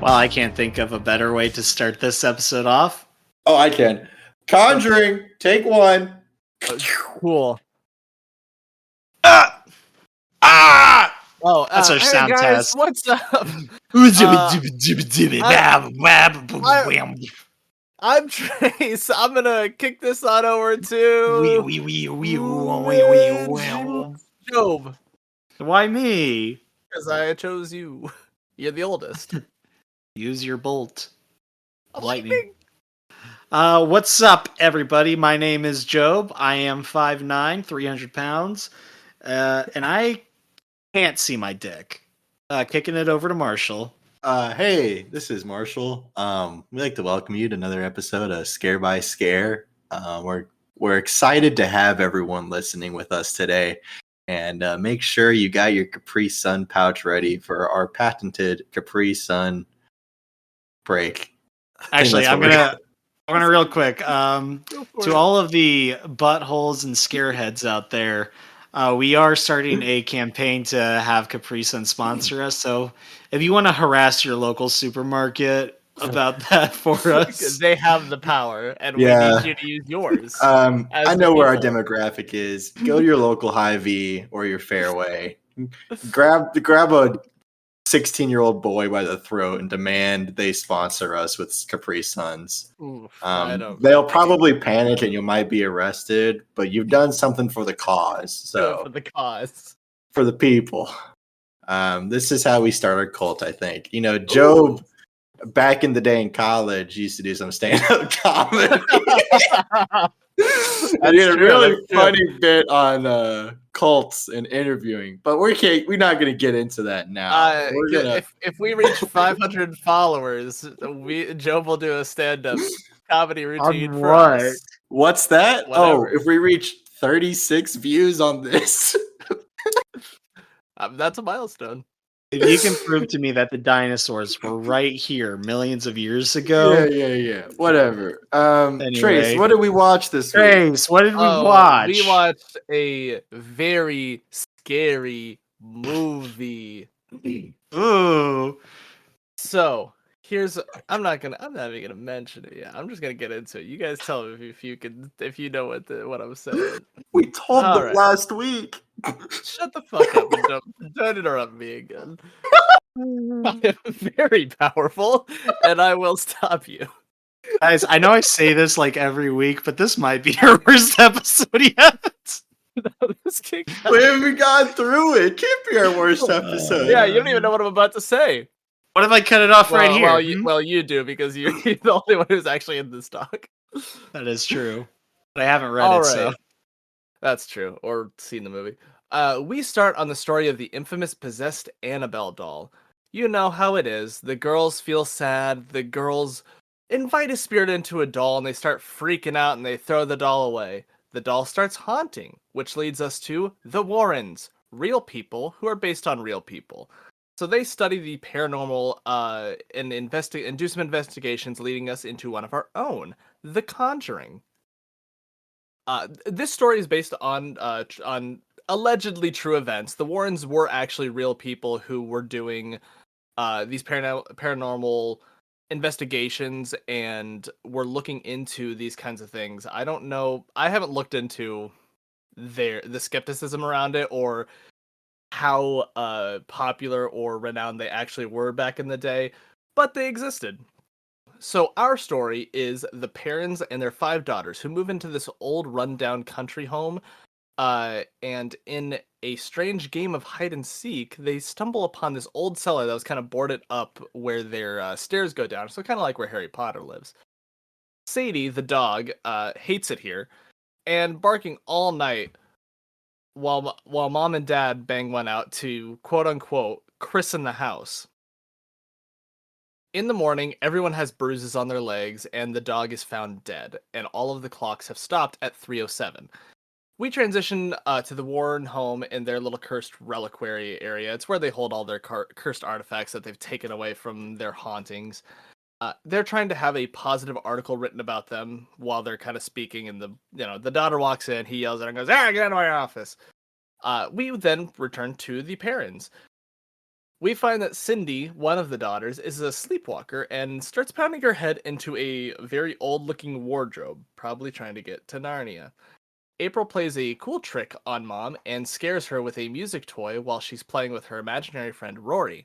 Well, I can't think of a better way to start this episode off. Oh, I can. Conjuring, take one. Cool. Ah! That's our hey sound guys, test. what's up? I'm Trace. I'm gonna kick this on over to Jobe. Why me? Because I chose you. You're the oldest. Use your bolt. Lightning. What's up, everybody? My name is Jobe. I am 5'9", 300 pounds, and I can't see my dick. Kicking it over to Marshall. Hey, this is Marshall. We'd like to welcome you to another episode of Scare by Scare. We're excited to have everyone listening with us today, and make sure you got your Capri Sun pouch ready for our patented Capri Sun break. Actually, I'm gonna real quick. To all of the buttholes and scareheads out there, we are starting a campaign to have Capri Sun sponsor us. So if you want to harass your local supermarket about that for us, They have the power, and we Yeah. need you to use yours. I know where our people. demographic is. Go to your local Hy-Vee or your Fairway. Grab a 16-year-old boy by the throat and demand they sponsor us with Capri Suns. Oof, They'll probably panic and you might be arrested, but you've done something for the cause. So for the cause. for the people. This is how we start our cult, I think. You know, Jobe, back in the day in college, used to do some stand-up comedy. I did a really funny bit on cults and interviewing, but we're not going to get into that now. If we reach 500 followers, Joe will do a stand-up comedy routine for us. What's that? Whatever. Oh, if we reach 36 views on this. That's a milestone. if you can prove to me that the dinosaurs were right here millions of years ago, Yeah. Whatever. Anyway. Trace, what did we watch this week? Trace, what did we watch? We watched a very scary movie. Ooh. So I'm not even gonna mention it yet. I'm just gonna get into it. You guys tell me if you know what I'm saying. We told All them right. last week. Shut the fuck up and don't interrupt me again. I am very powerful, and I will stop you. Guys, I know I say this like every week, but this might be your worst episode yet. We haven't gone through it. Can't be our worst episode. Yeah, you don't even know what I'm about to say. What if I cut it off right here? Well, you do, because you're the only one who's actually in this talk. That is true. But I haven't read All it, right. so. That's true, or seen the movie. We start on the story of the infamous possessed Annabelle doll. You know how it is. The girls feel sad. The girls invite a spirit into a doll, and they start freaking out, and they throw the doll away. The doll starts haunting, which leads us to the Warrens, real people who are based on real people. So they study the paranormal and do some investigations, leading us into one of our own, The Conjuring. This story is based on allegedly true events. The Warrens were actually real people who were doing these paranormal investigations and were looking into these kinds of things. I don't know. I haven't looked into the skepticism around it or how popular or renowned they actually were back in the day, but they existed. So our story is the parents and their 5 daughters who move into this old rundown country home, and in a strange game of hide and seek, they stumble upon this old cellar that was kind of boarded up where their stairs go down, so kind of like where Harry Potter lives. Sadie, the dog, hates it here, and barking all night while mom and dad bang one out to quote-unquote christen the house. In the morning, everyone has bruises on their legs, and the dog is found dead, and all of the clocks have stopped at 3:07. We transition to the Warren home in their little cursed reliquary area. It's where they hold all their cursed artifacts that they've taken away from their hauntings. They're trying to have a positive article written about them while they're kind of speaking, and the daughter walks in, he yells at her and goes, "Ah, get out of my office." We then return to the parents. We find that Cindy, one of the daughters, is a sleepwalker and starts pounding her head into a very old-looking wardrobe, probably trying to get to Narnia. April plays a cool trick on Mom and scares her with a music toy while she's playing with her imaginary friend Rory.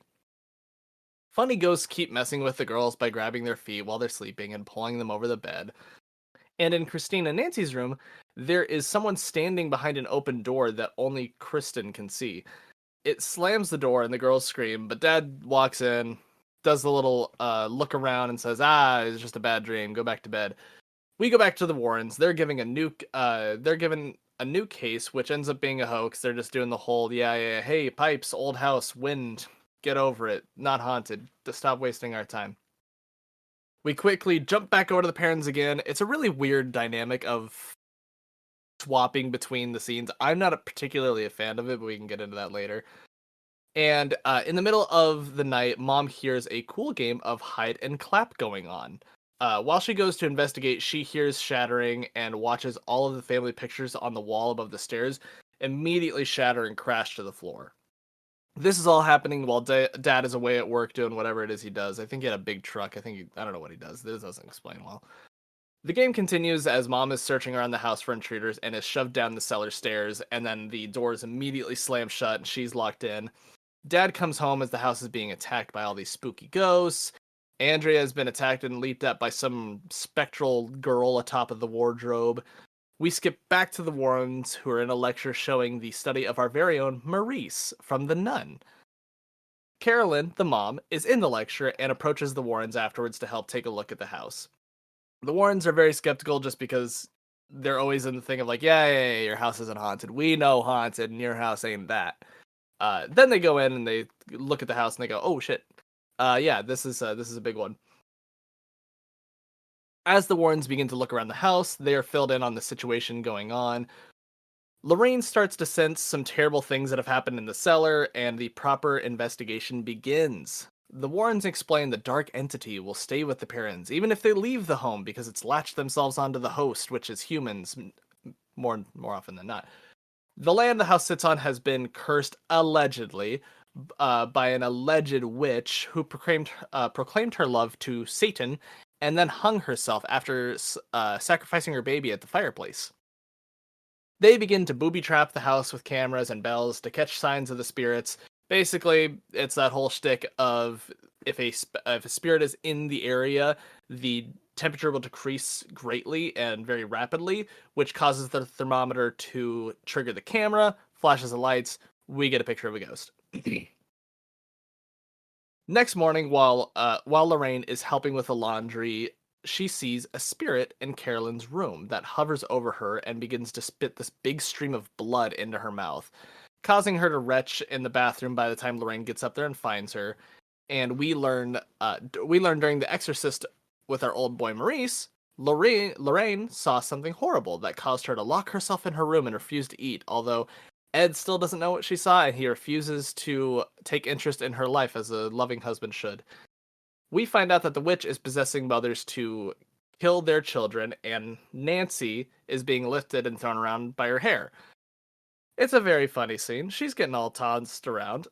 Funny ghosts keep messing with the girls by grabbing their feet while they're sleeping and pulling them over the bed. And in Christine and Nancy's room, there is someone standing behind an open door that only Kristen can see. It slams the door and the girls scream, but Dad walks in, does the little look around and says, it's just a bad dream, go back to bed. We go back to the Warrens. They're given a new case, which ends up being a hoax. They're just doing the whole, hey, pipes, old house, wind, get over it, not haunted, to stop wasting our time. We quickly jump back over to the parents again. It's a really weird dynamic of swapping between the scenes. I'm not particularly a fan of it, but we can get into that later. And in the middle of the night, Mom hears a cool game of hide and clap going on. While she goes to investigate, she hears shattering and watches all of the family pictures on the wall above the stairs immediately shatter and crash to the floor. This is all happening while Dad is away at work doing whatever it is he does. I think he had a big truck. I don't know what he does. This doesn't explain well. The game continues as Mom is searching around the house for intruders and is shoved down the cellar stairs, and then the doors immediately slam shut and she's locked in. Dad comes home as the house is being attacked by all these spooky ghosts. Andrea has been attacked and leaped at by some spectral girl atop of the wardrobe. We skip back to the Warrens, who are in a lecture showing the study of our very own Maurice from The Nun. Carolyn, the mom, is in the lecture and approaches the Warrens afterwards to help take a look at the house. The Warrens are very skeptical just because they're always in the thing of like, yeah, your house isn't haunted. We know haunted, and your house ain't that. Then they go in and they look at the house and they go, oh shit. This is a big one. As the Warrens begin to look around the house, they are filled in on the situation going on. Lorraine starts to sense some terrible things that have happened in the cellar, and the proper investigation begins. The Warrens explain the dark entity will stay with the parents, even if they leave the home, because it's latched themselves onto the host, which is humans, more often than not. The land the house sits on has been cursed, allegedly, by an alleged witch who proclaimed her love to Satan and then hung herself after sacrificing her baby at the fireplace. They begin to booby-trap the house with cameras and bells to catch signs of the spirits. Basically, it's that whole shtick of if a spirit is in the area, the temperature will decrease greatly and very rapidly, which causes the thermometer to trigger the camera, flashes the lights, we get a picture of a ghost. Next morning, while Lorraine is helping with the laundry, she sees a spirit in Carolyn's room that hovers over her and begins to spit this big stream of blood into her mouth, causing her to retch in the bathroom by the time Lorraine gets up there and finds her. And we learn during the exorcist with our old boy Maurice, Lorraine saw something horrible that caused her to lock herself in her room and refuse to eat, although Ed still doesn't know what she saw, and he refuses to take interest in her life as a loving husband should. We find out that the witch is possessing mothers to kill their children, and Nancy is being lifted and thrown around by her hair. It's a very funny scene. She's getting all tossed around.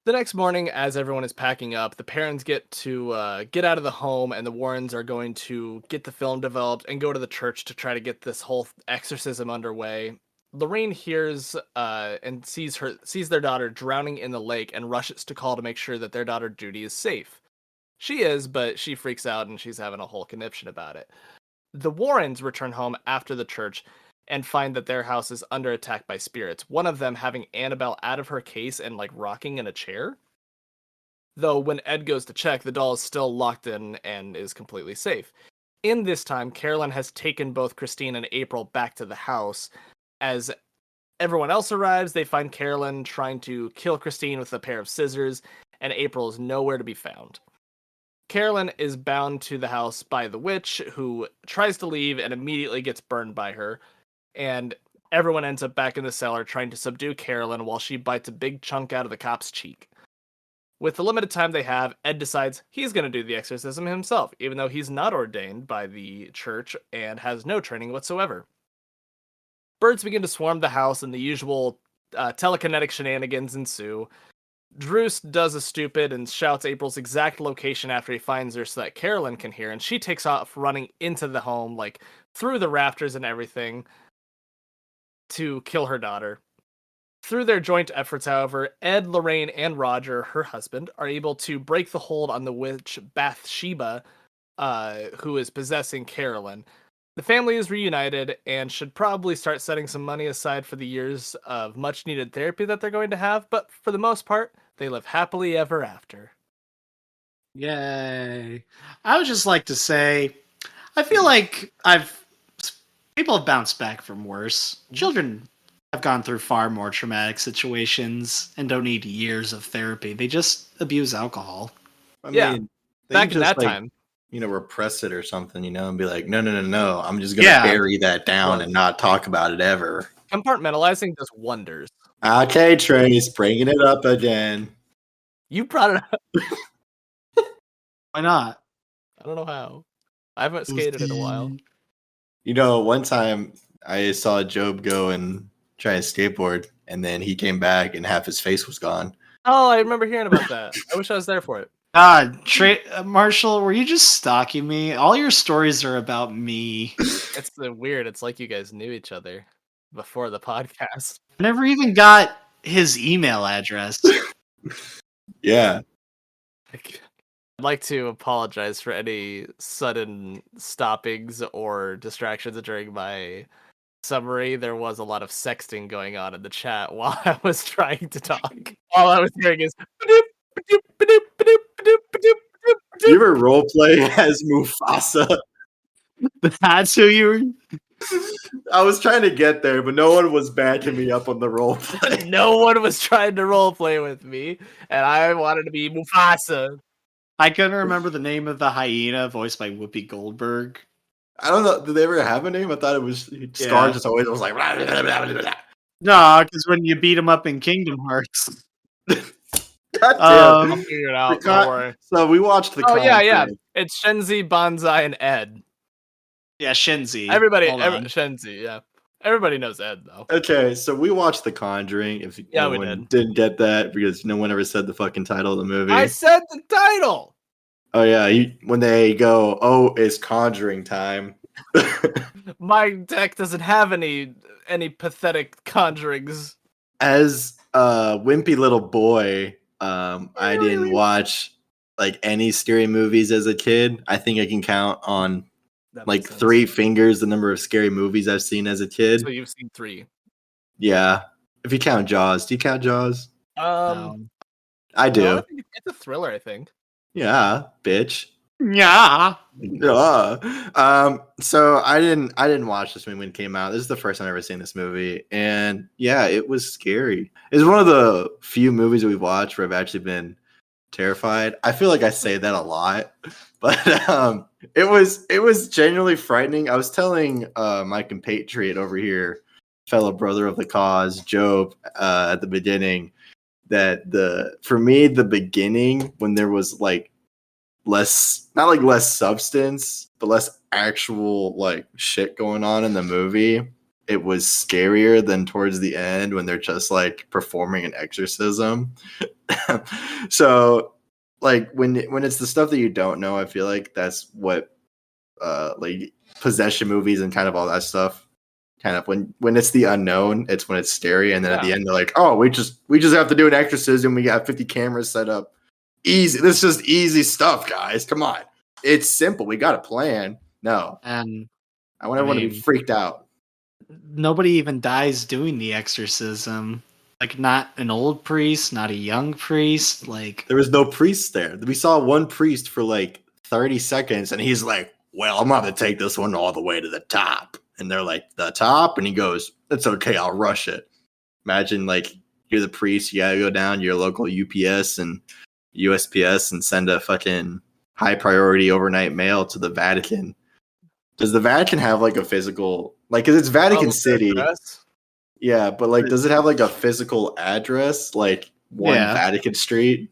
The next morning, as everyone is packing up, the parents get out of the home, and the Warrens are going to get the film developed and go to the church to try to get this whole exorcism underway. Lorraine hears and sees their daughter drowning in the lake and rushes to call to make sure that their daughter Judy is safe. She is, but she freaks out and she's having a whole conniption about it. The Warrens return home after the church and find that their house is under attack by spirits, one of them having Annabelle out of her case and like rocking in a chair. Though when Ed goes to check, the doll is still locked in and is completely safe. In this time, Carolyn has taken both Christine and April back to the house. As everyone else arrives, they find Carolyn trying to kill Christine with a pair of scissors, and April is nowhere to be found. Carolyn is bound to the house by the witch, who tries to leave and immediately gets burned by her, and everyone ends up back in the cellar trying to subdue Carolyn while she bites a big chunk out of the cop's cheek. With the limited time they have, Ed decides he's going to do the exorcism himself, even though he's not ordained by the church and has no training whatsoever. Birds begin to swarm the house and the usual telekinetic shenanigans ensue. Druce does a stupid and shouts April's exact location after he finds her so that Carolyn can hear, and she takes off running into the home, like through the rafters and everything, to kill her daughter. Through their joint efforts, however, Ed, Lorraine, and Roger, her husband, are able to break the hold on the witch Bathsheba, who is possessing Carolyn. The family is reunited and should probably start setting some money aside for the years of much needed therapy that they're going to have, but for the most part, they live happily ever after. Yay. I would just like to say, I feel like people have bounced back from worse. Children have gone through far more traumatic situations and don't need years of therapy. They just abuse alcohol. I Yeah, mean, they back can in just that time. repress it or something, and be like, no, I'm just gonna Yeah. bury that down Well- and not talk about it ever. Compartmentalizing does wonders. Okay, Trace, bringing it up again. You brought it up. Why not? I don't know how. I haven't skated in a while. One time I saw Jobe go and try a skateboard, and then he came back and half his face was gone. Oh, I remember hearing about that. I wish I was there for it. God, Marshall, were you just stalking me? All your stories are about me. It's weird. It's like you guys knew each other before the podcast. I never even got his email address. Yeah. I'd like to apologize for any sudden stoppings or distractions during my summary. There was a lot of sexting going on in the chat while I was trying to talk. All I was hearing is Do you ever role play as Mufasa? That's who you were? I was trying to get there, but no one was backing me up on the role play. no one was trying to roleplay with me, and I wanted to be Mufasa. I couldn't remember the name of the hyena voiced by Whoopi Goldberg. I don't know. Did they ever have a name? I thought it was Scar. Just always was like. Blah, blah, blah, blah, blah. No, because when you beat him up in Kingdom Hearts. God damn. I'll figure it out. Don't worry. So we watched the. Oh yeah. Conjuring. It's Shenzi, Banzai, and Ed. Yeah, Shinzi. Everybody, Hold on. Shenzi. Yeah, everybody knows Ed though. Okay, so we watched The Conjuring. If we anyone didn't get that because no one ever said the fucking title of the movie. I said the title. Oh yeah, when they go, oh, it's Conjuring time. My deck doesn't have any pathetic conjurings. As a wimpy little boy, I didn't watch like any scary movies as a kid. I think I can count on like 3 fingers the number of scary movies I've seen as a kid. So you've seen 3. Yeah. If you count Jaws. Do you count Jaws? I do. No, it's a thriller, I think. Yeah, bitch. Yeah. So I didn't watch this movie when it came out. This is the first time I've ever seen this movie. And yeah, it was scary. It's one of the few movies that we've watched where I've actually been terrified. I feel like I say that a lot. But it was genuinely frightening. I was telling my compatriot over here, fellow brother of the cause, Jobe, at the beginning, that for me the beginning when there was like less substance, but less actual like shit going on in the movie, it was scarier than towards the end when they're just like performing an exorcism. So like when it's the stuff that you don't know, I feel like that's what like possession movies and kind of all that stuff kind of when it's the unknown, it's when it's scary. And then at the end they're like, oh, we just have to do an exorcism, we got 50 cameras set up. Easy. This is just easy stuff, guys. Come on. It's simple. We got a plan. No. And I want everyone to be freaked out. Nobody even dies doing the exorcism. Like, not an old priest, not a young priest. Like, there was no priest there. We saw one priest for like 30 seconds, and he's like, well, I'm going to take this one all the way to the top. And they're like, the top? And he goes, it's okay. I'll rush it. Imagine, like, you're the priest. You got to go down to your local UPS and USPS and send a fucking high priority overnight mail to the Vatican. Does the Vatican have like a physical, like, cause it's Vatican City. Address? Yeah, but like, does it have like a physical address, like Vatican Street?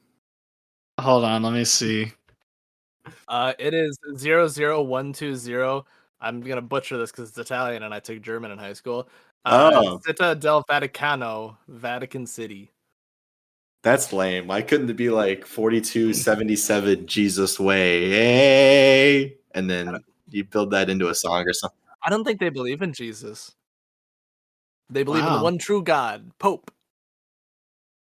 Hold on, let me see. It is 00120. I'm gonna butcher this because it's Italian and I took German in high school. Città del Vaticano, Vatican City. That's lame. Why couldn't it be like 4277 Jesus Way? Hey! And then you build that into a song or something. I don't think they believe in Jesus. They believe in the Wow. one true God, Pope.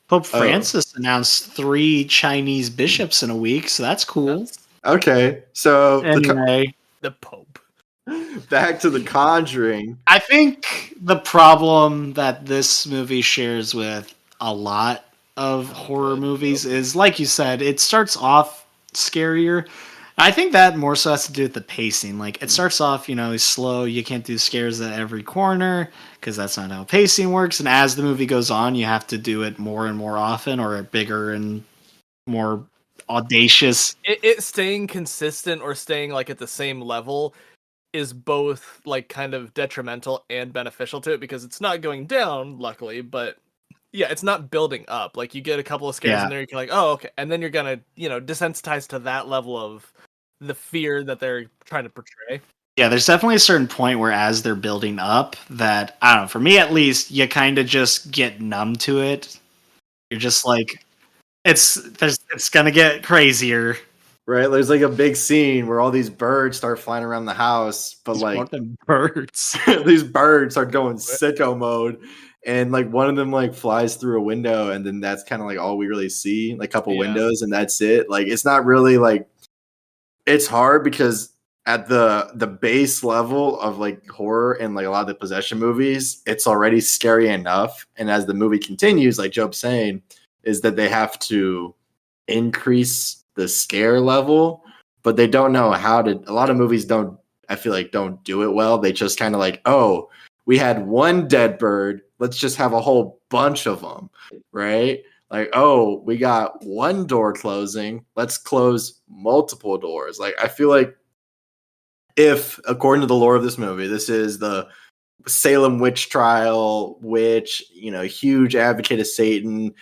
Pope Oh. Francis announced 3 Chinese bishops in a week, so that's cool. That's Okay, so Anyway, the Pope. back to The Conjuring. I think the problem that this movie shares with a lot of horror good. movies is, like you said, it starts off scarier. I think that more so has to do with the pacing. Like, it starts off, slow. You can't do scares at every corner because that's not how pacing works. And as the movie goes on, you have to do it more and more often, or bigger and more audacious. It staying consistent or staying like at the same level is both like kind of detrimental and beneficial to it because it's not going down, luckily, but yeah, it's not building up. Like you get a couple of scares Yeah. in there, you're like, oh, okay, and then you're gonna, desensitize to that level of the fear that they're trying to portray. Yeah, there's definitely a certain point where as they're building up that, I don't know, for me at least, you kind of just get numb to it. You're just like, it's gonna get crazier. Right, there's like a big scene where all these birds start flying around the house, but These like fucking birds. these birds are going sicko mode, and like one of them like flies through a window, and then that's kind of like all we really see, like a couple Yeah. windows, and that's it. Like it's not really like, it's hard because at the base level of like horror and like a lot of the possession movies, it's already scary enough, and as the movie continues, like Jobe's saying, is that they have to increase the scare level, but they don't know how to. A lot of movies don't, I feel like, don't do it well. They just kind of like, oh, we had one dead bird, let's just have a whole bunch of them, right? Like, oh, we got one door closing, let's close multiple doors. Like, I feel like if, according to the lore of this movie, this is the Salem witch trial, witch, huge advocate of Satan,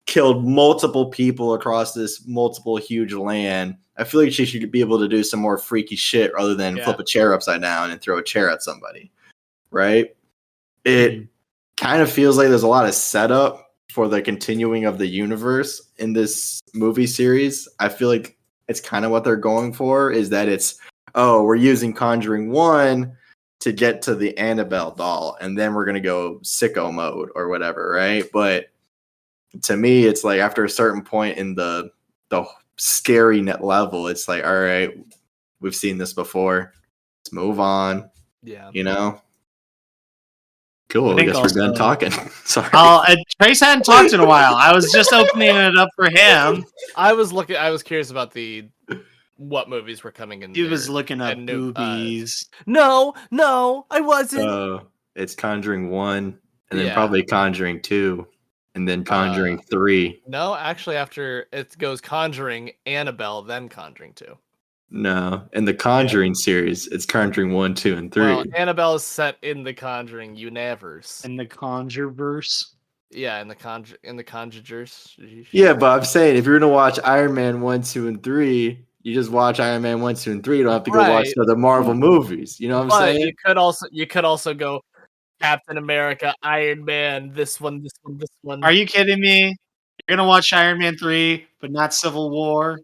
killed multiple people across this multiple huge land. I feel like she should be able to do some more freaky shit rather than flip a chair upside down and throw a chair at somebody, right? It kind of feels like there's a lot of setup for the continuing of the universe in this movie series. I feel like it's kind of what they're going for, is that it's, oh, we're using Conjuring 1 to get to the Annabelle doll, and then we're going to go sicko mode or whatever, right? But to me, it's like after a certain point in the scary net level, it's like, all right, we've seen this before. Let's move on. Yeah. Cool. I guess we're done talking. Sorry. Trace hadn't talked in a while. I was just opening it up for him. I was curious about what movies were coming in. He was looking up boobies. No, I wasn't. It's Conjuring 1, and then Yeah. probably Conjuring 2, and then Conjuring 3. No, actually, after it goes Conjuring, Annabelle, then Conjuring 2. No, in the Conjuring series, it's Conjuring 1, 2, and 3. Well, Annabelle is set in the Conjuring universe. In the Conjureverse. Yeah, in the Conjurers. Yeah, but I'm saying if you're gonna watch Iron Man 1, 2, and 3, you just watch Iron Man 1, 2, and 3. You don't have to go watch the other Marvel movies. You know what I'm saying? You could also go Captain America, Iron Man, this one. Are you kidding me? You're gonna watch Iron Man 3, but not Civil War?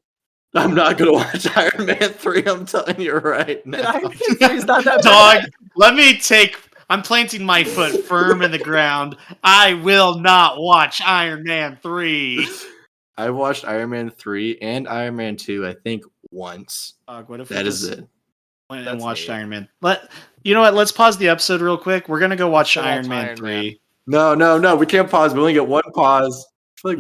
I'm not gonna watch Iron Man 3. I'm telling you right now. Iron Man 3 is not that Dog, bad. I'm planting my foot firm in the ground. I will not watch Iron Man 3. I watched Iron Man 3 and Iron Man 2, I think, once. What if that is it. Went and watched Iron Man. You know what? Let's pause the episode real quick. We're gonna go watch Iron Man 3. No, we can't pause. We only get one pause. I feel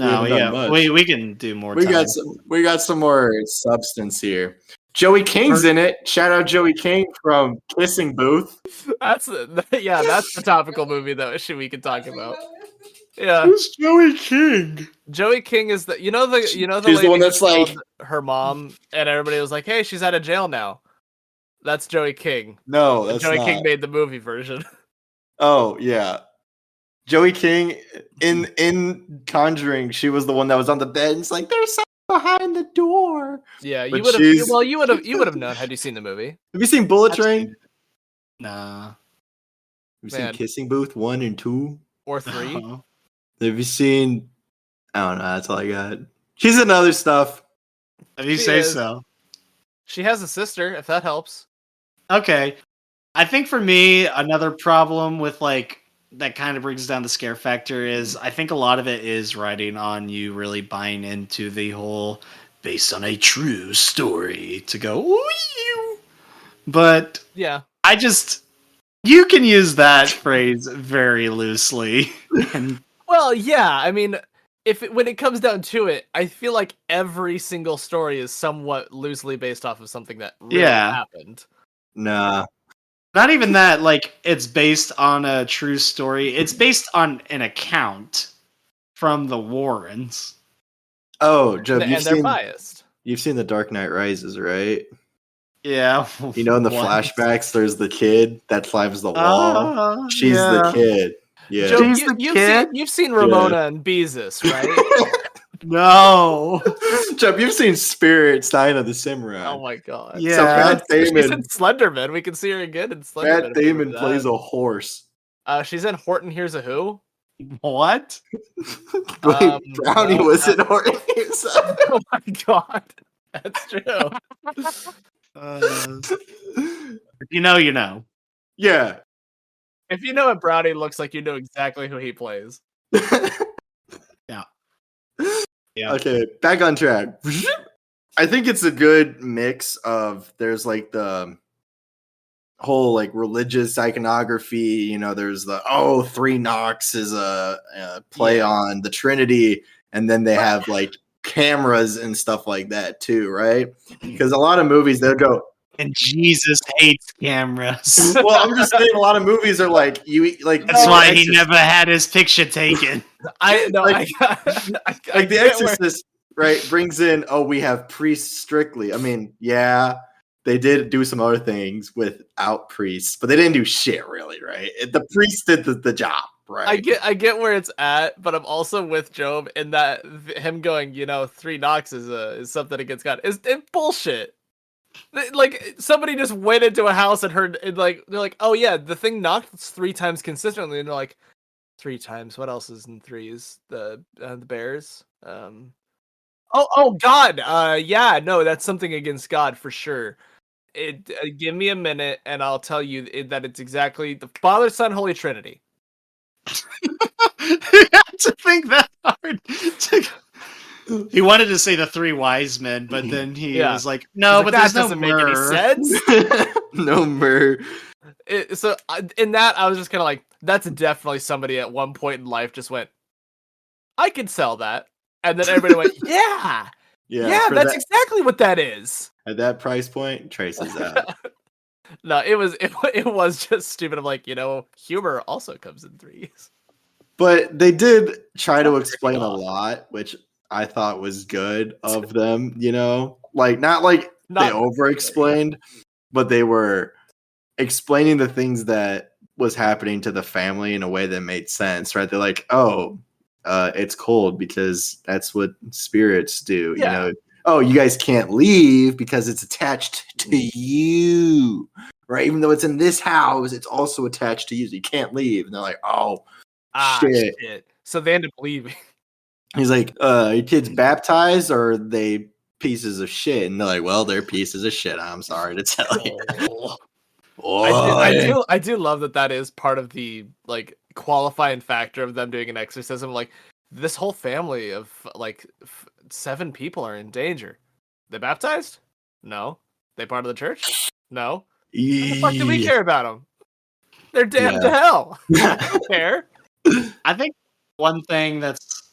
like we can do more. We got some more substance here. Joey King's in it. Shout out Joey King from Kissing Booth. That's the topical movie though. We could talk about. Yeah, who's Joey King? Joey King is the She's lady the one that's like her mom, and everybody was like, "Hey, she's out of jail now." That's Joey King. No, that's Joey not. King made the movie version. Oh yeah, Joey King in Conjuring. She was the one that was on the bed. And it's like there's something behind the door. Yeah, But you would have. Well, you would have known had you seen the movie. Have you seen Bullet Train? Nah. Have you seen Kissing Booth 1 and 2 or 3? Have you seen I don't know. That's all I got. She's in other stuff. If you She say is. so. She has a sister, if that helps. Okay. I think for me, another problem with like that kind of brings down the scare factor is I think a lot of it is riding on you really buying into the whole based on a true story to go, ooh. But Yeah. you can use that phrase very loosely. And Well, yeah. I mean, when it comes down to it, I feel like every single story is somewhat loosely based off of something that really happened. Nah. not even that, like it's based on a true story. It's based on an account from the Warrens. Oh, Joe, And they're biased. You've seen The Dark Knight Rises, right? Yeah. You know, in the What? flashbacks, there's the kid that climbs the wall. She's the kid. Yeah. Joe, She's the kid? you've seen Ramona and Beezus, right? No. Chubb, you've seen Spirit, Sign of the Cimarron. Oh my god. Yeah. So Matt She's in Damon, Slenderman. We can see her again in Slenderman. Matt Damon plays a horse. She's in Horton Hears a Who. What? Wait, Brownie no, was in Horton Hears a Who. Oh my god. That's true. If you know, you know. Yeah. If you know what Brownie looks like, you know exactly who he plays. Yeah. Okay, back on track. I think it's a good mix of there's like the whole like religious iconography, you know, there's the Three Knocks is a play on the Trinity, and then they have like cameras and stuff like that too, right? Because a lot of movies they'll go, and Jesus hates cameras. well, I'm just saying a lot of movies are like That's why he never had his picture taken. Like The Exorcist, right, brings in, we have priests strictly. I mean, yeah, they did do some other things without priests, but they didn't do shit really, right? The priests did the job, right? I get where it's at, but I'm also with Job in that him going, you know, 3 knocks is something against God. It's bullshit. Like somebody just went into a house and heard it, like they're like, oh yeah, the thing knocked 3 times consistently, and they're like, 3 times. What else is in 3s? The Bears. Oh God. Yeah, no, that's something against God for sure. Give me a minute, and I'll tell you that it's exactly the Father, Son, Holy Trinity. You have to think that hard. He wanted to say the 3 wise men, but then he was like, "No, but that there's no doesn't make any sense." No myrrh. So in that, I was just kind of like, "That's definitely somebody at one point in life just went, I could sell that," and then everybody went, "Yeah, that's exactly what that is." At that price point, traces out. No, it was just stupid. I'm like, you know, humor also comes in 3s. But they did try to explain a lot, which I thought was good of them, you know? Like, not they over-explained, but they were explaining the things that was happening to the family in a way that made sense, right? They're like, it's cold because that's what spirits do, you know? Oh, you guys can't leave because it's attached to you, right? Even though it's in this house, it's also attached to you, so you can't leave. And they're like, shit. So they end up leaving. He's like, your kids baptized or are they pieces of shit? And they're like, well, they're pieces of shit. I'm sorry to tell you. I do love that is part of the like qualifying factor of them doing an exorcism. Like, this whole family of like 7 people are in danger. They baptized? No. They part of the church? No. What the fuck do we care about them? They're damned to hell. I don't care. I think one thing that's,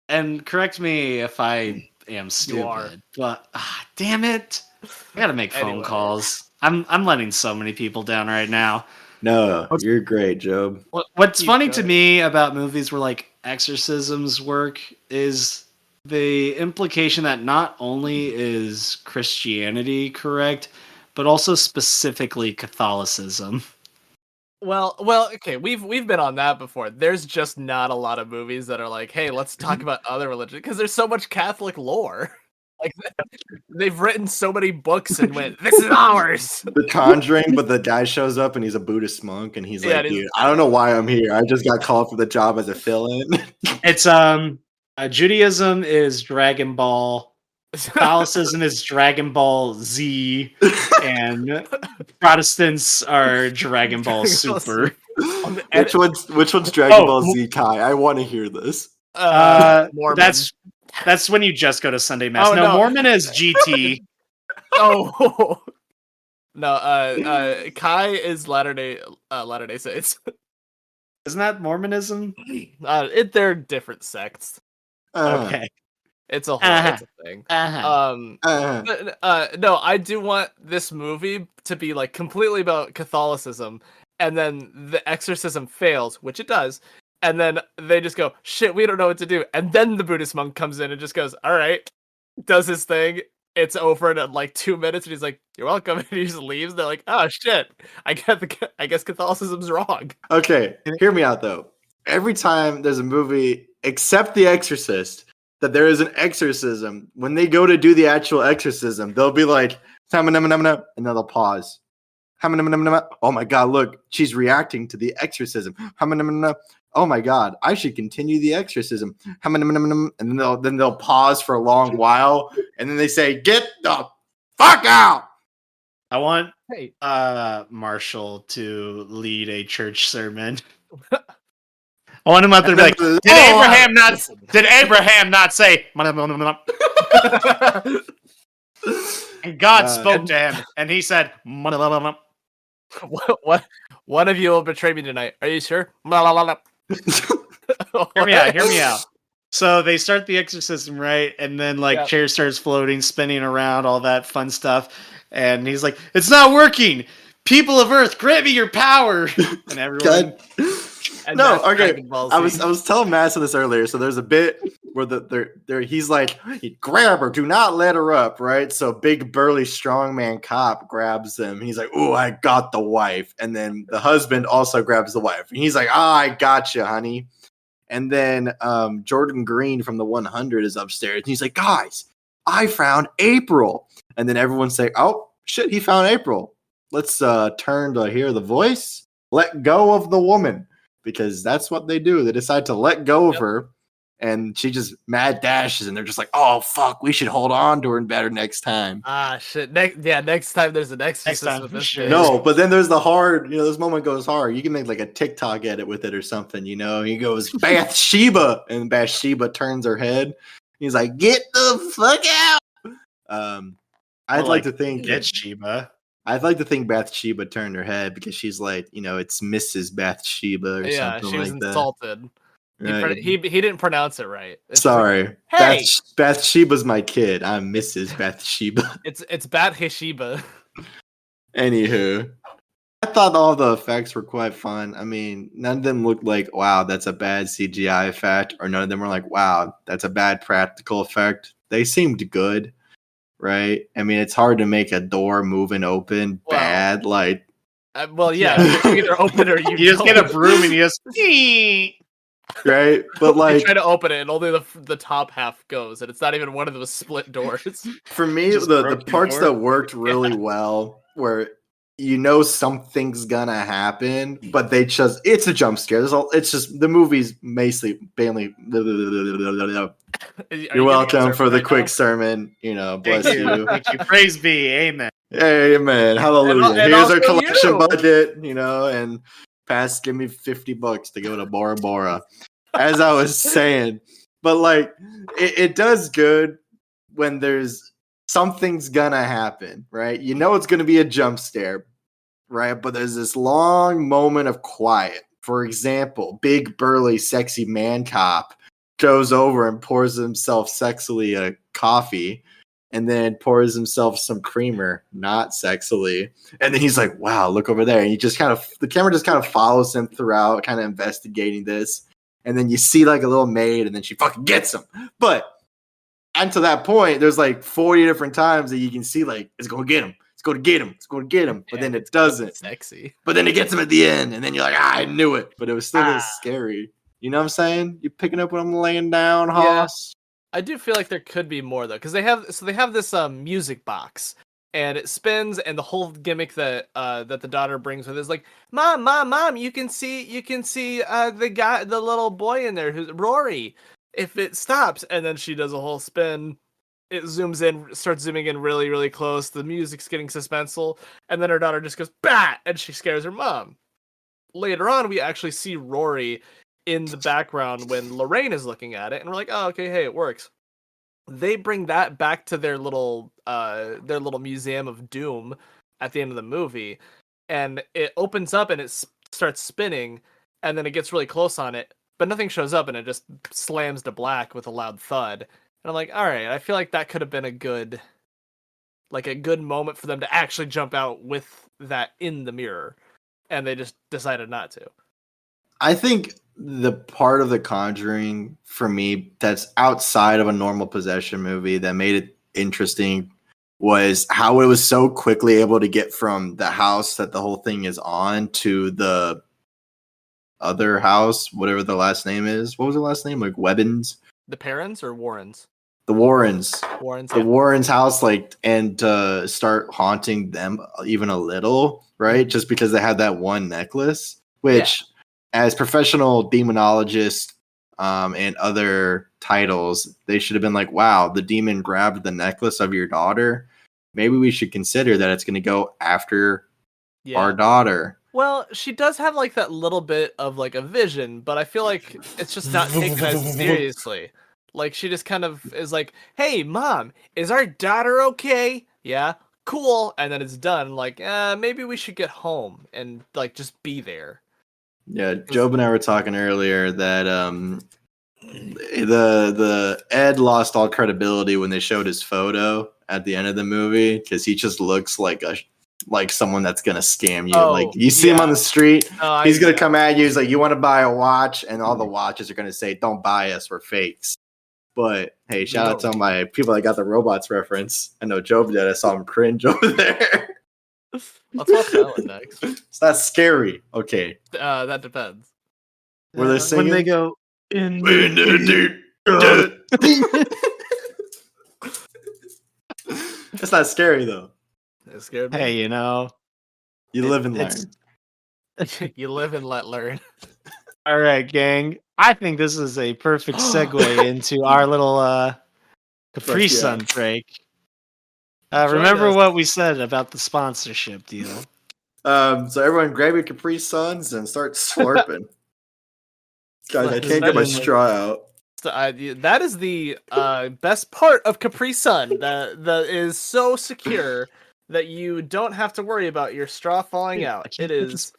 and correct me if I am stupid, but damn it, I gotta make phone calls. I'm letting so many people down right now. No, you're great, Jobe. What's funny to me about movies where like exorcisms work is the implication that not only is Christianity correct, but also specifically Catholicism. Well, okay, we've been on that before. There's just not a lot of movies that are like, hey, let's talk about other religions, because there's so much Catholic lore. Like, they've written so many books and went, this is ours. The Conjuring, but the guy shows up and he's a Buddhist monk, and he's like, dude, I don't know why I'm here. I just got called for the job as a fill-in. It's Judaism is Dragon Ball. Catholicism is Dragon Ball Z, and Protestants are Dragon Ball Super. Which one's Dragon Ball Z, Kai? I want to hear this. Mormon. That's when you just go to Sunday Mass. Oh, no, no. Mormon is GT. Oh no, Kai is Latter Day Saints. Isn't that Mormonism? They're different sects. Okay. It's a whole it's a thing. No, I do want this movie to be like completely about Catholicism, and then the exorcism fails, which it does, and then they just go, shit, we don't know what to do, and then the Buddhist monk comes in and just goes, all right, does his thing. It's over in like 2 minutes, and he's like, "You're welcome," and he just leaves. They're like, "Oh shit, I guess Catholicism's wrong." Okay, hear me out though. Every time there's a movie, except The Exorcist, that there is an exorcism, when they go to do the actual exorcism, they'll be like, and then they'll pause. Oh my god, look, she's reacting to the exorcism. Oh my god, I should continue the exorcism. And then they'll pause for a long while, and then they say, "Get the fuck out!" I want Marshall to lead a church sermon. I want him out there to be like, Did Abraham not say? And God spoke to him, and he said, What? One of you will betray me tonight. Are you sure? Hear me out. So they start the exorcism, right? And then chair starts floating, spinning around, all that fun stuff. And he's like, "It's not working. People of Earth, grant me your power." And everyone. No, okay. I was telling Madison this earlier. So there's a bit where he's like, "Grab her, do not let her up," right? So big burly strongman cop grabs him. He's like, "Oh, I got the wife," and then the husband also grabs the wife, and he's like, "I got you, honey." And then Jordan Green from the 100 is upstairs, and he's like, "Guys, I found April." And then everyone's like, "Oh shit, he found April. Let's turn to hear the voice. Let go of the woman." Because that's what they do. They decide to let go of her, and she just mad dashes, and they're just like, "Oh fuck, we should hold on to her better next time." Ah shit. Next time there's an exorcism with this sure. No, but then there's the hard, this moment goes hard. You can make like a TikTok edit with it or something, He goes, "Bathsheba," and Bathsheba turns her head. He's like, "Get the fuck out." I'd like to think Bathsheba. I'd like to think Bathsheba turned her head because she's like, it's Mrs. Bathsheba or something like that. Yeah, she was insulted. Right. He didn't pronounce it right. Sorry. Like, hey! Bathsheba's my kid. I'm Mrs. Bathsheba. It's Bathsheba. Anywho, I thought all the effects were quite fun. I mean, none of them looked like, wow, that's a bad CGI effect, or none of them were like, wow, that's a bad practical effect. They seemed good. Right? I mean, it's hard to make a door move and open bad. Like, you either open or you just get a broom and you just right. But like, you try to open it and only the top half goes, and it's not even one of those split doors. For me, the parts that worked really well were something's gonna happen, but it's a jump scare. It's just the movie's mainly. You're welcome for the quick sermon. Bless you. Thank you. Praise be. Amen. Amen. Hallelujah. And Here's our collection budget, and give me $50 to go to Bora Bora. As I was saying, but like it does good when there's something's gonna happen, right? It's gonna be a jump scare, right? But there's this long moment of quiet. For example, big burly sexy man cop goes over and pours himself sexily a coffee, and then pours himself some creamer, not sexily. And then he's like, "Wow, look over there." And the camera just kind of follows him throughout, kind of investigating this. And then you see like a little maid, and then she fucking gets him. But until that point, there's like 40 different times that you can see like, it's going to get him. It's going to get him. It's going to get him. But then it doesn't. Sexy. But then it gets him at the end. And then you're like, I knew it. But it was still scary. You know what I'm saying? You picking up what I'm laying down, Hoss? Yeah. I do feel like there could be more though, because they have this music box, and it spins, and the whole gimmick that the daughter brings with it is like, mom, you can see the little boy in there who's Rory, if it stops, and then she does a whole spin, it zooms in, starts zooming in really, really close. The music's getting suspenseful, and then her daughter just goes bat, and she scares her mom. Later on, we actually see Rory in the background when Lorraine is looking at it, and we're like, oh, okay, hey, it works. They bring that back to their little museum of doom at the end of the movie, and it opens up and it starts spinning, and then it gets really close on it, but nothing shows up, and it just slams to black with a loud thud. And I'm like, all right, I feel like that could have been a good moment for them to actually jump out with that in the mirror, and they just decided not to. I think the part of The Conjuring for me that's outside of a normal possession movie that made it interesting was how it was so quickly able to get from the house that the whole thing is on to the other house, whatever the last name is. What was the last name? Like Webbins? The Perrins or Warrens? The Warrens. Warrens. The Warrens' house, like, and start haunting them even a little, right? Just because they had that one necklace, which, as professional demonologists and other titles, they should have been like, wow, the demon grabbed the necklace of your daughter. Maybe we should consider that it's going to go after our daughter. Well, she does have like that little bit of like a vision, but I feel like it's just not taken as seriously. Like she just kind of is like, "Hey, mom, is our daughter okay?" Yeah, cool. And then it's done. Like, maybe we should get home and like just be there. Yeah, Jobe and I were talking earlier that the Ed lost all credibility when they showed his photo at the end of the movie because he just looks like someone that's gonna scam you. Like you see him on the street, he's gonna come at you. He's like, "You want to buy a watch?" And all the watches are gonna say, "Don't buy us, we're fakes." But hey, shout out to all my people that got the robots reference. I know Jobe did. I saw him cringe over there. Let's watch that one next. It's not scary. Okay. That depends. Were they singing? When they go in It's not scary though. It scared me. Hey, you know. You live and learn. You live and let learn. All right, gang. I think this is a perfect segue into our little Capri Sun break. Remember what we said about the sponsorship deal. So everyone grab your Capri Suns and start slurping. Guys, I can't get my straw out. That is the best part of Capri Sun. That is so secure that you don't have to worry about your straw falling out. It is.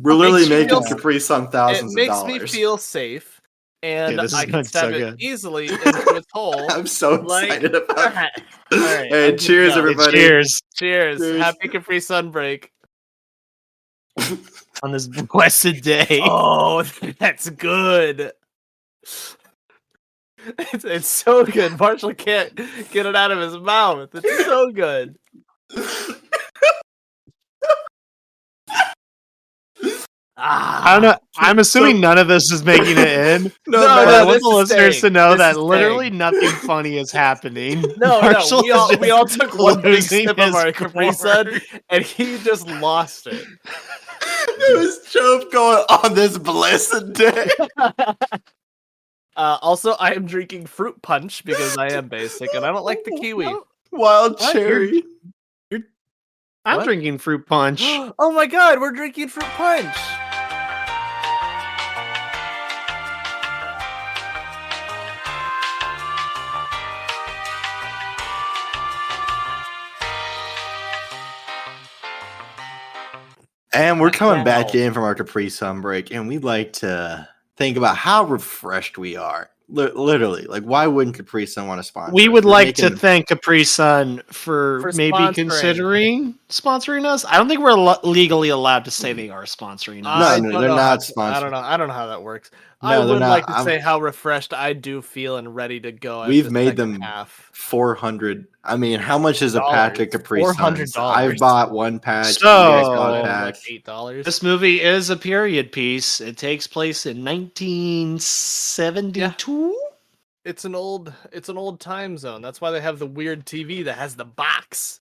We're literally making Capri Sun thousands of dollars. It makes me feel safe, and I can stab it easily into its hole. I'm so excited about it. All right, hey, cheers, everybody. Cheers. Happy Capri Sun break. On this blessed day. Oh, that's good. It's so good. Marshall can't get it out of his mouth. It's so good. I don't know. I'm assuming none of this is making it in. No, I want the listeners to know that literally nothing funny is happening. No, we all took one big sip of our Capri Sun, and he just lost it. It was Jobe going on this blessed day. Also, I am drinking fruit punch because I am basic, and I don't like the kiwi. Wild cherry. I'm drinking fruit punch. Oh my god, we're drinking fruit punch. And we're coming back in from our Capri Sun break, and we'd like to think about how refreshed we are. Literally, like, why wouldn't Capri Sun want to sponsor? We would like to thank Capri Sun for maybe considering sponsoring us. I don't think we're legally allowed to say they are sponsoring us. No, they're not sponsoring. I don't know how that works. I would like to say how refreshed I do feel and ready to go. We've made them 400. I mean, how much is a pack of Capri Suns? I've bought one pack. So, like $8. This movie is a period piece. It takes place in 1972. Yeah. It's an old time zone. That's why they have the weird TV that has the box.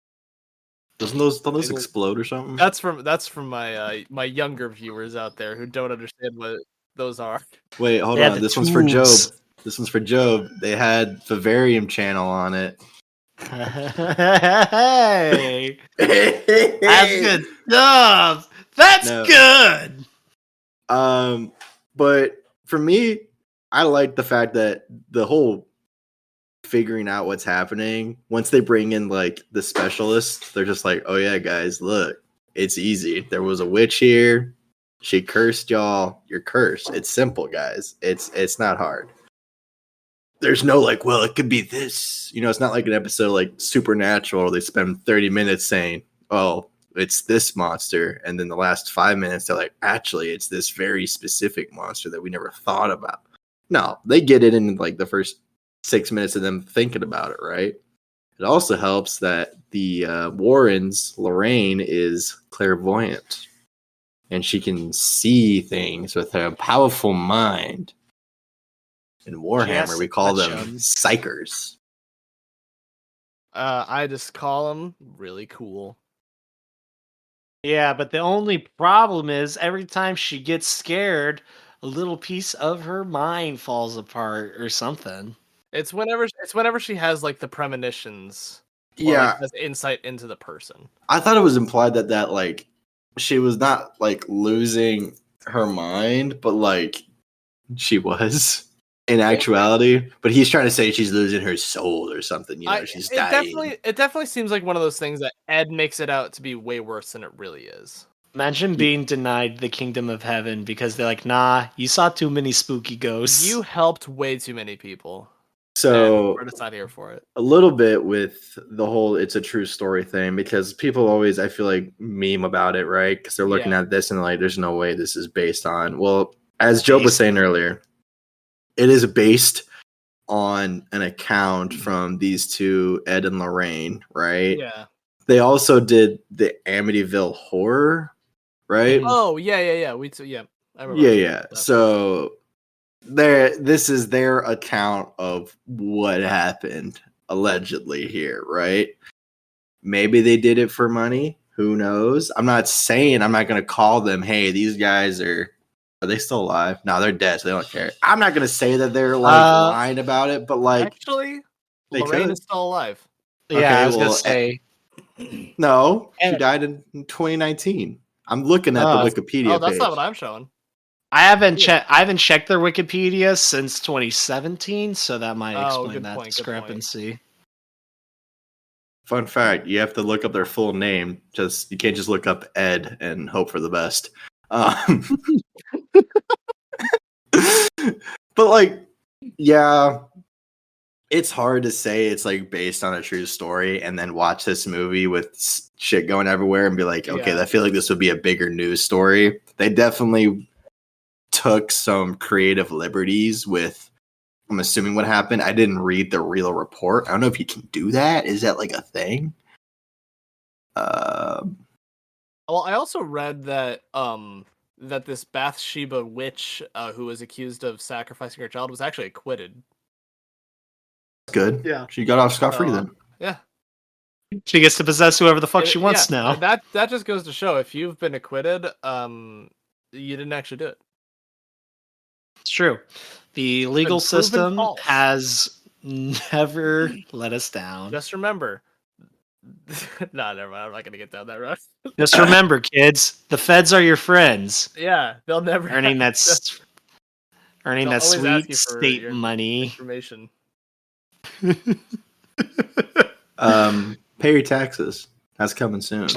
Don't those explode or something? That's from my my younger viewers out there who don't understand what those are. Wait, hold on. This one's for Jobe. This one's for Jobe. They had Vivarium channel on it. Hey, that's good stuff. That's No. good. But for me, I like the fact that the whole figuring out what's happening, once they bring in like the specialists, they're just like, oh yeah, guys, look, it's easy. There was a witch here. She cursed y'all. You're cursed. It's simple, guys. It's not hard. There's no like, well, it could be this. You know, it's not like an episode like Supernatural. They spend 30 minutes saying, oh, it's this monster. And then the last 5 minutes, they're like, actually, it's this very specific monster that we never thought about. No, they get it in like the first 6 minutes of them thinking about it, right? It also helps that the Warren's Lorraine is clairvoyant. And she can see things with her powerful mind. In Warhammer, we call them psychers. I just call them really cool. Yeah, but the only problem is every time she gets scared, a little piece of her mind falls apart or something. It's whenever she has like the premonitions. Or, Yeah, like, has insight into the person. I thought it was implied that like she was not like losing her mind, but like she was in actuality. But he's trying to say she's losing her soul or something. You know, she's dying. It definitely seems like one of those things that Ed makes it out to be way worse than it really is. Imagine being denied the kingdom of heaven because they're like, nah, you saw too many spooky ghosts. You helped way too many people. So we're just not here for it. A little bit with the whole "it's a true story" thing, because people always, I feel like, meme about it, right? Because they're looking at this and like, there's no way this is based on. Well, as Jobe was saying earlier, it is based on an account from these two, Ed and Lorraine, right? Yeah. They also did the Amityville Horror, right? Oh yeah. I remember. Yeah. So this is their account of what happened allegedly here, right? Maybe they did it for money. Who knows? I'm not saying, I'm not going to call them, hey, these guys are they still alive? No, they're dead, so they don't care. I'm not going to say that they're like lying about it, but like actually, Lorraine is still alive. Yeah, I was going to say. No, she died in 2019. I'm looking at the Wikipedia that's page. not what I'm showing. I haven't checked their Wikipedia since 2017, so that might explain that discrepancy. Fun fact, you have to look up their full name. You can't just look up Ed and hope for the best. But like, yeah, it's hard to say it's like based on a true story and then watch this movie with shit going everywhere and be like, okay, I feel like this would be a bigger news story. They definitely took some creative liberties with, I'm assuming, what happened. I didn't read the real report. I don't know if you can do that. Is that like a thing? Well, I also read that that this Bathsheba witch who was accused of sacrificing her child was actually acquitted. Good. Yeah. She got off scot-free then. Yeah. She gets to possess whoever the fuck she wants now. That just goes to show, if you've been acquitted, you didn't actually do it. It's true. The legal system has never let us down. Just remember. No, never mind. I'm not going to get down that road. Just remember, kids, the feds are your friends. Yeah, they'll never earning that sweet state money. Information. Pay your taxes. That's coming soon.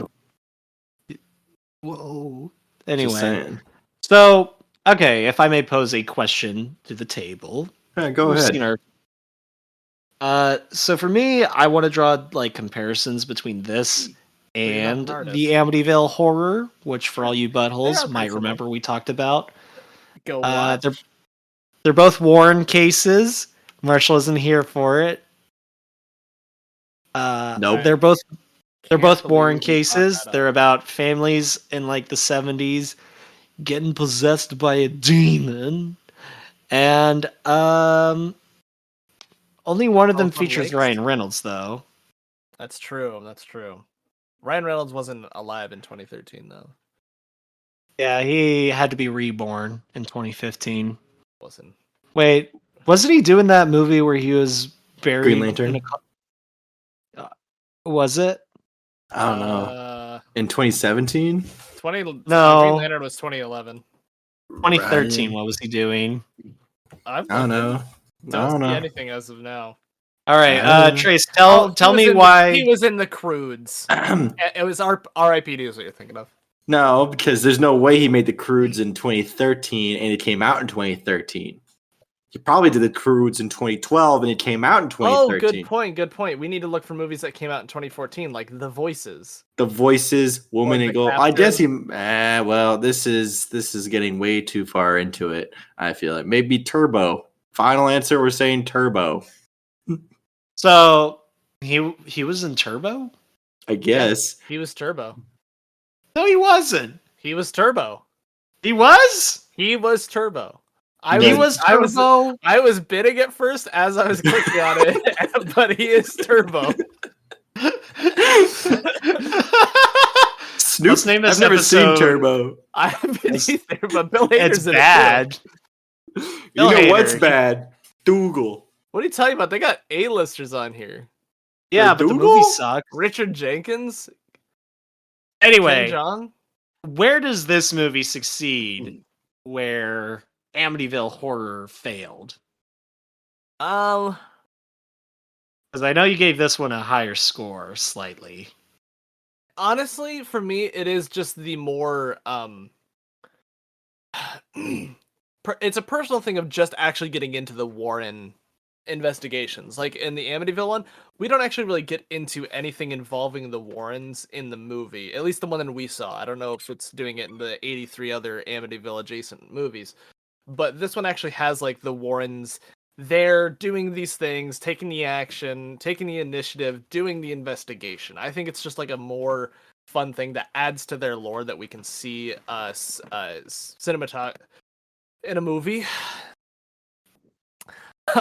Whoa. Anyway, so okay, if I may pose a question to the table. Yeah, go ahead. So for me, I want to draw like comparisons between this and the Amityville Horror, which for all you buttholes might remember we talked about. Go watch. They're both Warren cases. Marshall isn't here for it. Nope. They're both Warren cases. They're about families in like the 70s getting possessed by a demon, and only one of them features Ryan Reynolds, though. That's true. Ryan Reynolds wasn't alive in 2013, though. Yeah, he had to be reborn in 2015. Wasn't. Wait, Wasn't he doing that movie where he was buried Green Lantern? in was it? I don't know. In 2017? 20 Green No. Lantern was 2011. 2013, Right. what was he doing? I don't know. Don't see anything as of now. All right, Trace, tell me why. He was in the Croods. It was R.I.P.D. is what you're thinking of. No, because there's no way he made the Croods in 2013 and it came out in 2013. He probably did the Croods in 2012 and it came out in 2013. Oh, good point. We need to look for movies that came out in 2014, like The Voices. The Voices, Woman Or and The Gold. I guess Captain. well, this is getting way too far into it. I feel like maybe Turbo. Final answer, we're saying Turbo. So he was in Turbo? I guess. He was Turbo. No, he wasn't. He was Turbo. He was? He was Turbo. He was Turbo? I was bidding at first as I was clicking on it, but he is Turbo. Snoop. Let's name this I've never seen episode- Turbo. I haven't either, but Bill Hader's It's in it too. bad. You Bill know what's Hader. bad? Dougal. What are you talking about? They got A-listers on here. Yeah, but the movie Dougal? sucks. Richard Jenkins, Anyway, Ken Jeong. where does this movie succeed where Amityville Horror failed? Because I know you gave this one a higher score, slightly. Honestly, for me, it is just the more it's a personal thing of just actually getting into the Warren investigations. Like in the Amityville one, we don't actually really get into anything involving the Warrens in the movie. At least the one that we saw. I don't know if it's doing it in the 83 other Amityville adjacent movies. But this one actually has like the Warrens there doing these things, taking the action, taking the initiative, doing the investigation. I think it's just like a more fun thing that adds to their lore that we can see cinematography in a movie.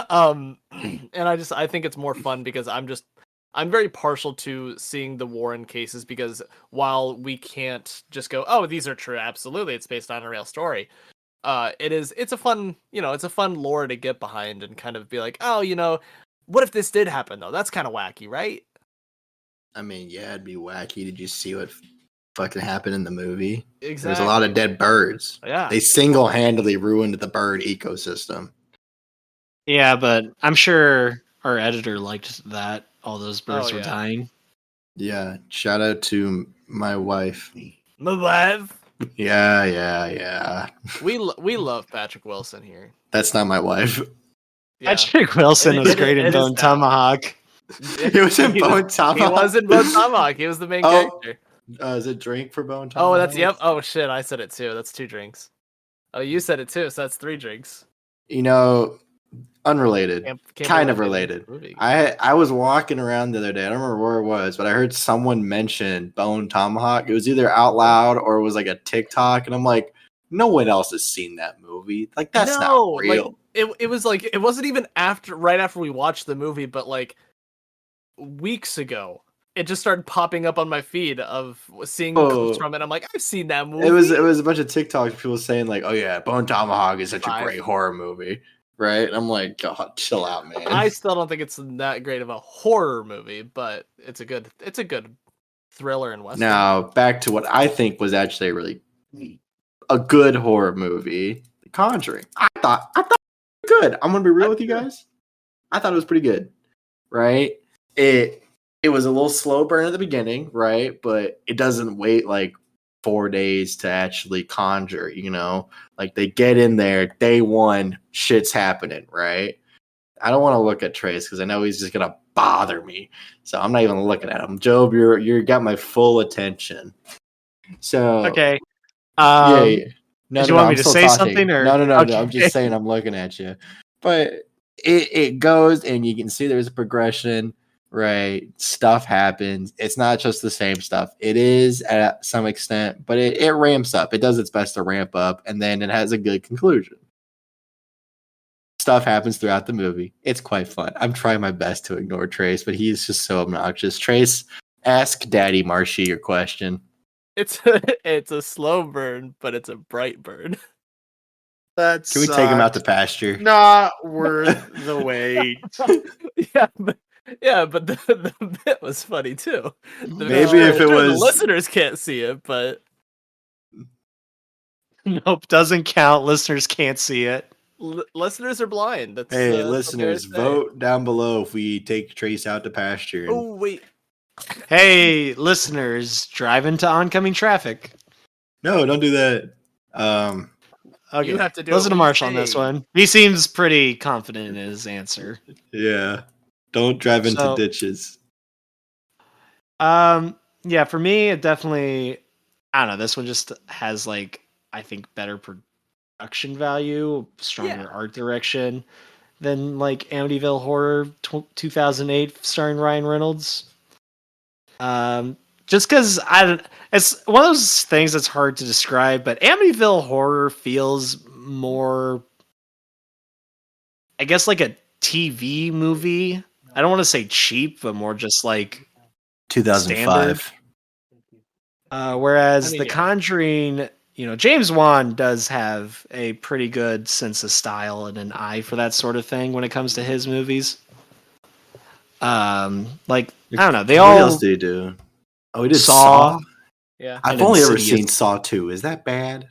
And I think it's more fun because I'm very partial to seeing the Warren cases, because while we can't just go, oh, these are true, absolutely, it's based on a real story. It's a fun lore to get behind and kind of be like, oh, what if this did happen though? That's kind of wacky, right? I mean, yeah, it'd be wacky. Did you see what fucking happened in the movie? Exactly. There's a lot of dead birds. Yeah. They single-handedly ruined the bird ecosystem. Yeah, but I'm sure our editor liked that all those birds were dying. Yeah, shout out to my wife. My wife. Yeah. We love Patrick Wilson here. That's not my wife. Yeah. Patrick Wilson was great in it is Bone now. Tomahawk. He was in Bone Tomahawk. He was in Bone Tomahawk. He was the main character. Is it drink for Bone Tomahawk? Oh, that's yep. Oh shit, I said it too. That's 2 drinks. Oh, you said it too, so that's 3 drinks. Unrelated. Can't kind of relate related. to the movie. I was walking around the other day. I don't remember where it was, but I heard someone mention Bone Tomahawk. It was either out loud or it was like a TikTok, and I'm like, no one else has seen that movie. Like, that's not real. Like, it was like, it wasn't even right after we watched the movie, but like weeks ago, it just started popping up on my feed of seeing clips from it. I'm like, I've seen that movie. It was a bunch of TikToks, people saying like, oh yeah, Bone Tomahawk is such a great horror movie. Right? And I'm like, God, chill out, man. I still don't think it's that great of a horror movie, but it's a good thriller and western. Now, back to what I think was actually a good horror movie, Conjuring. I thought it was good. I'm gonna be real with you guys. I thought it was pretty good. Right? It was a little slow burn at the beginning, right? But it doesn't wait like 4 days to actually conjure, like they get in there day one, shit's happening, right? I don't want to look at Trace because I know he's just gonna bother me, so I'm not even looking at him. Jobe, you got my full attention. So okay, No, did you want me to say something, or no? Okay. I'm just saying I'm looking at you, but it goes and you can see there's a progression. Right, stuff happens. It's not just the same stuff. It is at some extent, but it ramps up. It does its best to ramp up, and then it has a good conclusion. Stuff happens throughout the movie. It's quite fun. I'm trying my best to ignore Trace, but he's just so obnoxious. Trace, ask Daddy Marshy your question. It's a slow burn, but it's a bright burn. That Can we take him out to sucked. pasture? Not worth the wait. but the bit was funny too. Maybe if it the was- listeners can't see it, but Nope, doesn't count. Listeners can't see it. listeners are blind. That's Hey, that's what listeners, they say. vote down below if we take Trace out to pasture. And Oh wait, Hey, listeners, drive into oncoming traffic. no, don't do that. Okay, You have to do listen what to we Marshall on this say. one. He seems pretty confident in his answer. Yeah. Don't drive into So- ditches. Yeah, for me, it definitely. I don't know. This one just has like I think better production value, stronger art direction than like Amityville Horror 2008 starring Ryan Reynolds. Just because it's one of those things that's hard to describe, but Amityville Horror feels more, I guess, like a TV movie. I don't want to say cheap, but more just like 2005. whereas I mean, The yeah. Conjuring, James Wan does have a pretty good sense of style and an eye for that sort of thing when it comes to his movies. Like I don't know, they What all else did he do? Oh, he did Saw. Saw. Yeah, I've And only ever Insidious. seen Saw 2. Is that bad?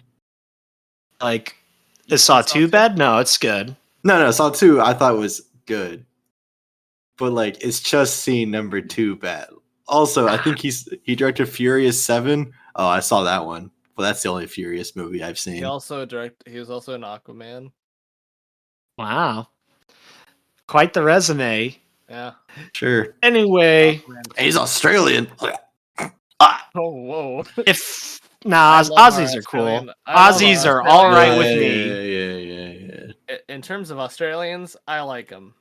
like You is Saw seen Saw 2 2? bad? No, it's good. No, Saw 2 I thought was good. But like it's just scene number 2 bad. Also, I think he directed Furious 7. Oh, I saw that one. Well, that's the only Furious movie I've seen. He was also an Aquaman. Wow, quite the resume. Yeah. Sure. Anyway, Aquaman. He's Australian. Oh whoa. if I love our Aussies are cool. Australian- I love Aussies our are all right Australian- with me. Yeah. In terms of Australians, I like them.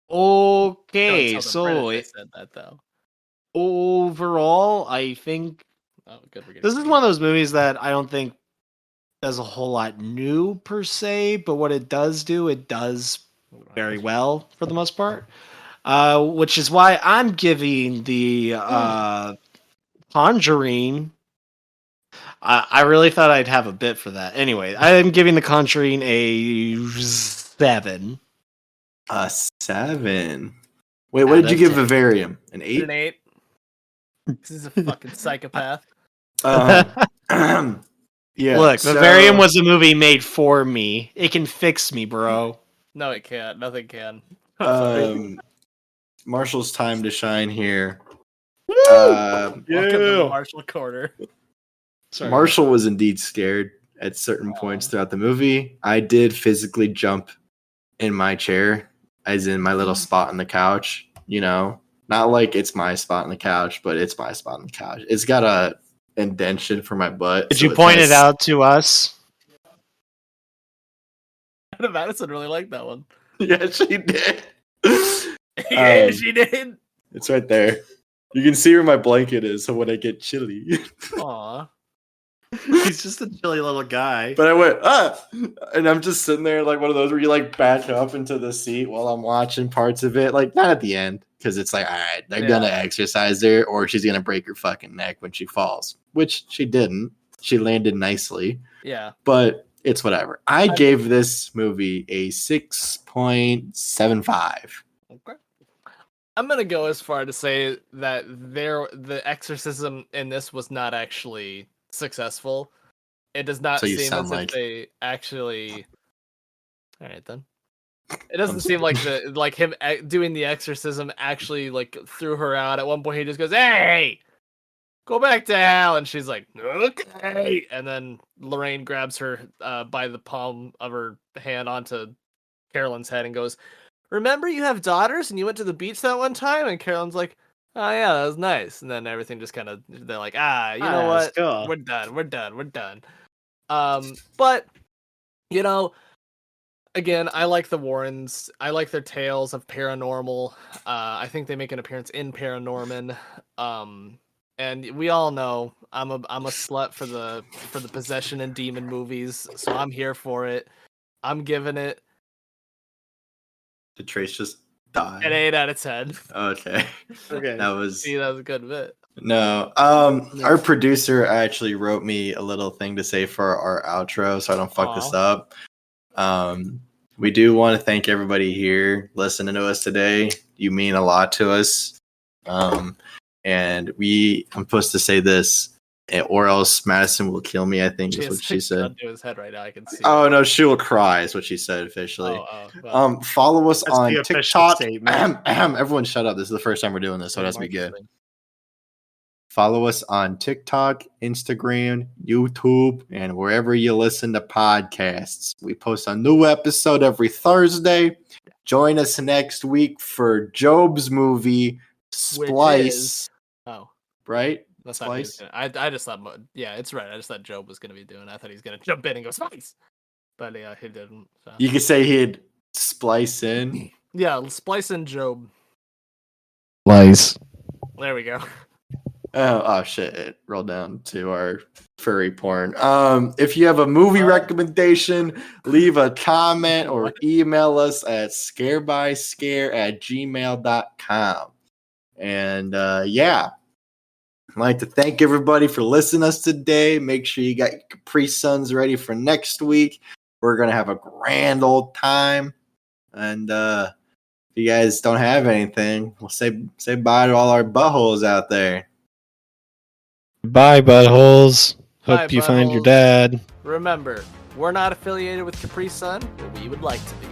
Okay, Don't tell the so British I said that though. overall, I think Oh, good. We're getting this is beat. one of those movies that I don't think does a whole lot new per se, but what it does do, it does very well for the most part. Which is why I'm giving the Conjuring. I really thought I'd have a bit for that. Anyway, I am giving the Conjuring a 7. 7. Wait, what Out did you of give 10. Vivarium? An An 8? 8. This is a fucking psychopath. Yeah. Look, so- Vivarium was a movie made for me. It can fix me, bro. No, it can't. Nothing can. I'm sorry. Marshall's time to shine here. Welcome to the Marshall Corner. Sorry. Marshall was indeed scared at certain points throughout the movie. I did physically jump in my chair, as in my little spot on the couch. Not like it's my spot on the couch, but it's my spot on the couch. It's got a indentation for my butt. Did so you point has- it out to us? Madison really liked that one. Yeah, she did. Yeah, she did. It's right there. You can see where my blanket is, so when I get chilly. Aw. He's just a chilly little guy. But I went, and I'm just sitting there like one of those where you like back up into the seat while I'm watching parts of it. Like, not at the end, because it's like, all right, they're gonna exercise her, or she's gonna break her fucking neck when she falls, which she didn't. She landed nicely, Yeah. but it's whatever. I gave this movie a 6.75. Okay. I'm gonna go as far to say that the exorcism in this was not actually successful. It does not So you seem sound as like- if they actually. All right then. It doesn't seem like him doing the exorcism actually like threw her out. At one point, he just goes, "Hey, go back to hell," and she's like, "Okay." And then Lorraine grabs her by the palm of her hand onto Carolyn's head and goes, "Remember, you have daughters, and you went to the beach that one time?" And Carolyn's like, "Oh yeah, that was nice." And then everything just kind of, they're like, you know what? Cool. We're done. But again, I like the Warrens. I like their tales of paranormal. I think they make an appearance in Paranorman. And we all know I'm a slut for the possession and demon movies, so I'm here for it. I'm giving it Did Trace just die? an 8 out of 10. Okay. Okay. That was See, that was a good bit. No. Our producer actually wrote me a little thing to say for our outro, so I don't fuck this up. We do want to thank everybody here listening to us today. You mean a lot to us. And I'm supposed to say this, or else Madison will kill me, I think is what she said. To his head right now, I can see. Oh, no, she will cry is what she said officially. Well, follow us on TikTok. Everyone shut up. This is the first time we're doing this, so it has to be good. Follow us on TikTok, Instagram, YouTube, and wherever you listen to podcasts. We post a new episode every Thursday. Join us next week for Jobe's movie, Splice. Right? That's Splice? not I just thought, yeah, it's right. I just thought Jobe was going to be doing it. I thought he was going to jump in and go, Splice! But yeah, he didn't. So. You could say he'd splice in. Yeah, splice in Jobe. Splice. There we go. Oh shit, it rolled down to our furry porn. If you have a movie recommendation, leave a comment or email us at scarebyScare@gmail.com. And yeah, I'd like to thank everybody for listening to us today. Make sure you got your Capri Suns ready for next week. We're gonna have a grand old time. And if you guys don't have anything, we'll say bye to all our buttholes out there. Bye, buttholes. Hope you find your dad. Remember, we're not affiliated with Capri Sun, but we would like to be.